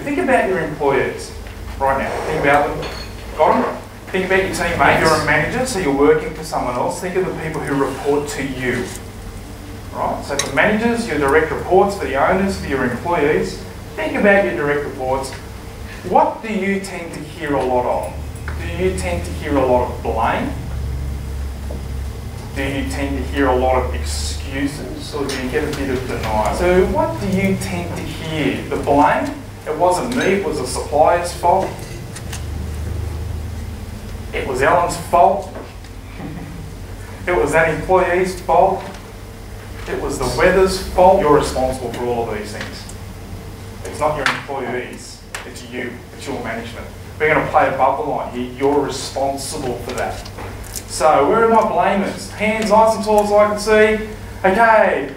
Think about your employees right now. Think about them. Got them? Think about your teammate. You're a manager, so you're working for someone else. Think of the people who report to you. Right? So for managers, your direct reports, for the owners, for your employees, think about your direct reports. What do you tend to hear a lot of? Do you tend to hear a lot of blame? Do you tend to hear a lot of excuses, or do you get a bit of denial? So what do you tend to hear? The blame? It wasn't me, it was the supplier's fault. It was Ellen's fault. It was that employee's fault. It was the weather's fault. You're responsible for all of these things. It's not your employees, it's you, it's your management. We're going to play above the line here. You're responsible for that. So where are my blamers? Hands nice and tall so I can see. Okay,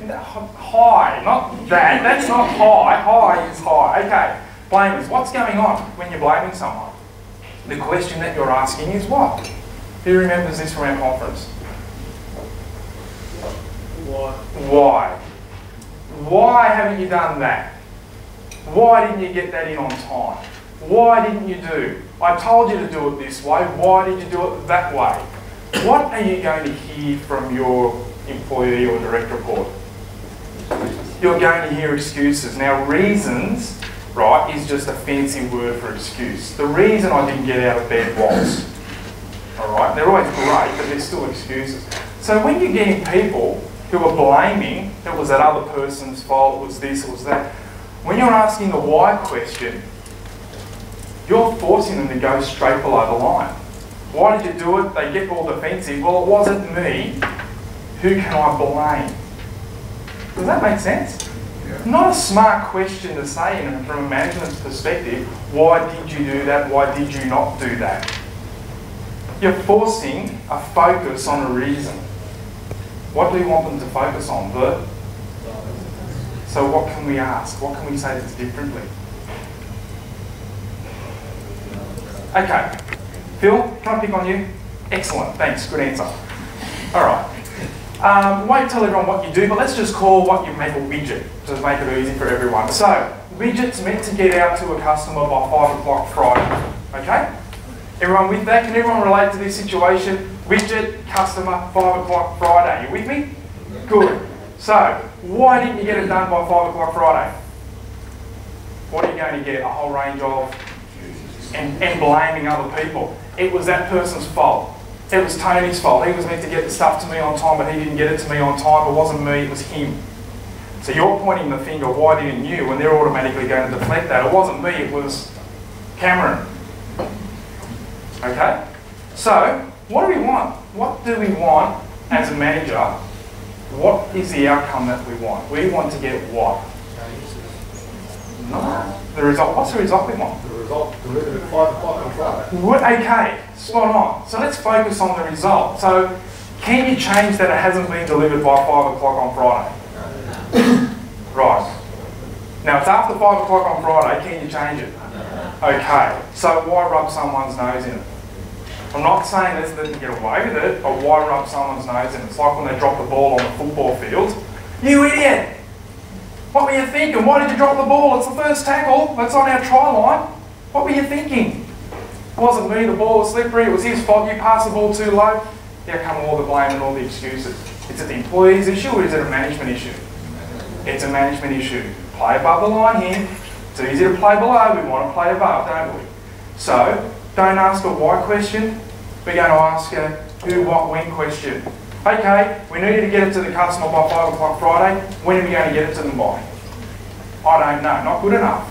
high, not that. That's not high. High is high. Okay, blamers. What's going on when you're blaming someone? The question that you're asking is what? Who remembers this from our conference? Why? Why haven't you done that? Why didn't you get that in on time? Why didn't you do? I told you to do it this way. Why did you do it that way? What are you going to hear from your employee or direct report? You're going to hear excuses. Now, reasons, right, is just a fancy word for excuse. The reason I didn't get out of bed was, all right, they're always great, but they're still excuses. So when you're getting people who are blaming, it was that other person's fault, it was this, it was that, when you're asking the why question, you're forcing them to go straight below the line. Why did you do it? They get all defensive. Well, it wasn't me. Who can I blame? Does that make sense? Yeah. Not a smart question to say from a management's perspective. Why did you do that? Why did you not do that? You're forcing a focus on a reason. What do you want them to focus on? So what can we ask? What can we say that's differently? Okay. Phil, can I pick on you? Excellent, thanks, good answer. All right. Won't tell everyone what you do, but let's just call what you make a widget to make it easy for everyone. So, widget's meant to get out to a customer by 5 o'clock Friday, okay? Everyone with that? Can everyone relate to this situation? Widget, customer, 5 o'clock Friday. You with me? Good. So, why didn't you get it done by 5 o'clock Friday? What are you going to get? A whole range of and blaming other people. It was that person's fault. It was Tony's fault. He was meant to get the stuff to me on time, but he didn't get it to me on time. It wasn't me, it was him. So you're pointing the finger, why didn't you? And they're automatically going to deflect that. It wasn't me, it was Cameron. Okay? So, what do we want? What do we want as a manager? What is the outcome that we want? We want to get what? No. The result. What's the result we want? The result delivered at 5 o'clock on Friday. Okay, spot on. So let's focus on the result. So, can you change that it hasn't been delivered by 5 o'clock on Friday? Right. Now, it's after 5 o'clock on Friday, can you change it? Okay. So why rub someone's nose in it? I'm not saying let's let them get away with it, but why rub someone's nose in it? It's like when they drop the ball on the football field. You idiot! What were you thinking? Why did you drop the ball? It's the first tackle. That's on our try line. What were you thinking? It wasn't me, the ball was slippery, it was his fault, you passed the ball too low. Here come all the blame and all the excuses. Is it the employee's issue or is it a management issue? It's a management issue. Play above the line here. It's easy to play below, we want to play above, don't we? So, don't ask a why question, we're going to ask a who, what, when question. Okay, we need to get it to the customer by 5 o'clock Friday. When are we going to get it to them by? I don't know, not good enough.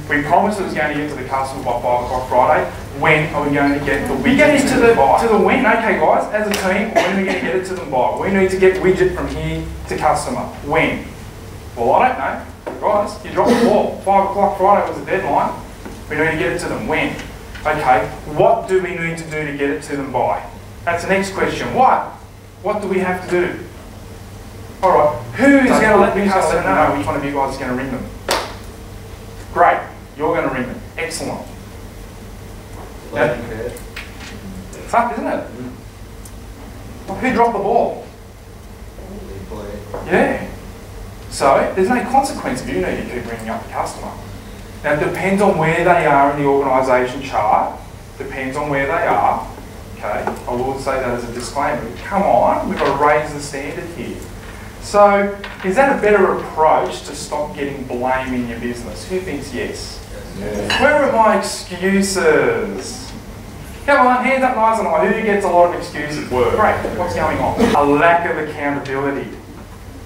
We promised it was going to get to the customer by 5 o'clock Friday. When are we going to get the widget we get into to the when? Okay guys, as a team, when are we going to get it to them by? We need to get widget from here to customer. When? Well, I don't know. Guys, you dropped the ball. 5 o'clock Friday was the deadline. We need to get it to them. When? Okay, what do we need to do to get it to them by? That's the next question. What? What do we have to do? Alright, who's going to let the customer know which one of you guys is going to ring them? Great, you're going to ring them. Excellent. It's up, isn't it? Well, who dropped the ball? Yeah. So, there's no consequence if you need to keep ringing up the customer. Now it depends on where they are in the organisation chart, depends on where they are, okay? I will say that as a disclaimer. Come on, we've got to raise the standard here. So, is that a better approach to stop getting blame in your business? Who thinks yes? Yes. Where are my excuses? Come on, hands up nice and high. Who gets a lot of excuses? Great, what's going on? A lack of accountability.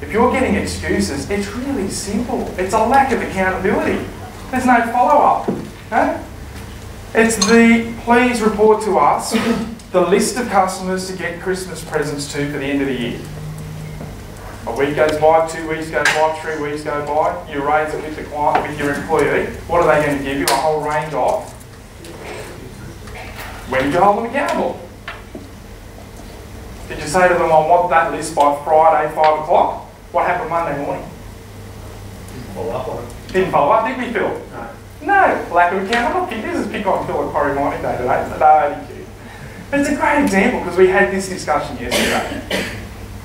If you're getting excuses, it's really simple. It's a lack of accountability. There's no follow-up. Okay? It's the, please report to us the list of customers to get Christmas presents to for the end of the year. A week goes by, 2 weeks go by, 3 weeks go by, you raise it with the client, with your employee. What are they going to give you? A whole range of. When did you hold them accountable? Did you say to them, I want that list by Friday, 5 o'clock? What happened Monday morning? Didn't follow up on it. Didn't follow up, did we, Phil? No. No, lack of accountability. This is pick on Phil at Corrie Mining Day today. No, you. But it's a great example because we had this discussion yesterday.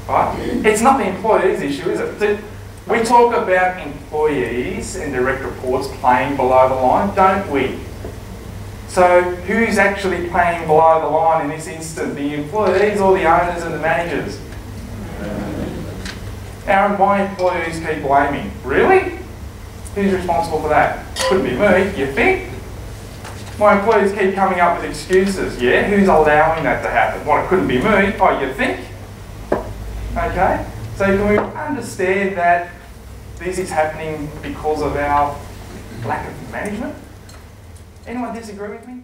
Right? It's not the employee's issue, is it? We talk about employees and direct reports playing below the line, don't we? So who's actually playing below the line in this instance? The employees or the owners and the managers? Aaron, my employees keep blaming. Really? Who's responsible for that? Couldn't be me, you think? My employees keep coming up with excuses. Yeah, who's allowing that to happen? Well, it couldn't be me. Oh, you think? Okay, so can we understand that this is happening because of our lack of management? Anyone disagree with me?